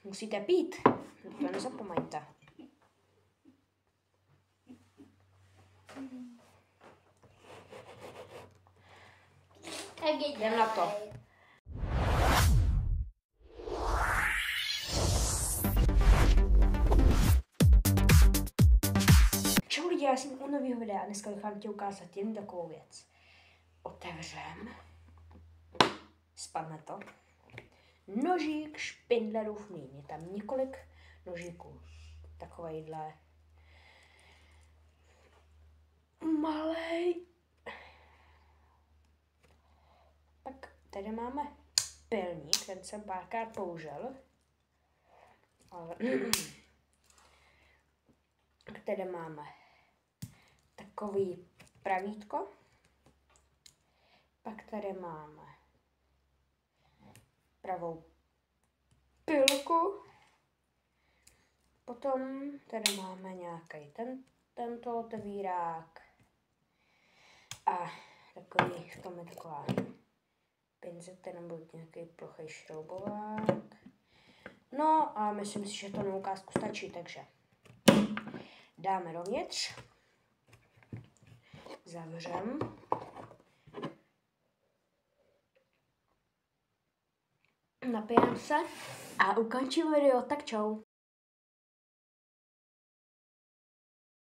Musíte pít, to nezapomeňte. Tak jdem na to. Čau lidi, já jsem u nového videa a dneska bych vám chtěl ukázat jen takovou věc. Otevřem. Spadne to. Nožík Špindlerův mlýn. Je tam několik nožíků. Takovejhle malej. Pak tady máme pilník, ten jsem párkrát použil. Ale tady máme takový pravítko. Pak tady máme pravou pilku. Potom tady máme nějaký tento otevírák. A takový, v tom je taková pinceta nebo nějaký plochý šroubovák. No a myslím si, že to na ukázku stačí, takže dáme dovnitř. Zavřem. Napijeme se a ukončím video, tak čau.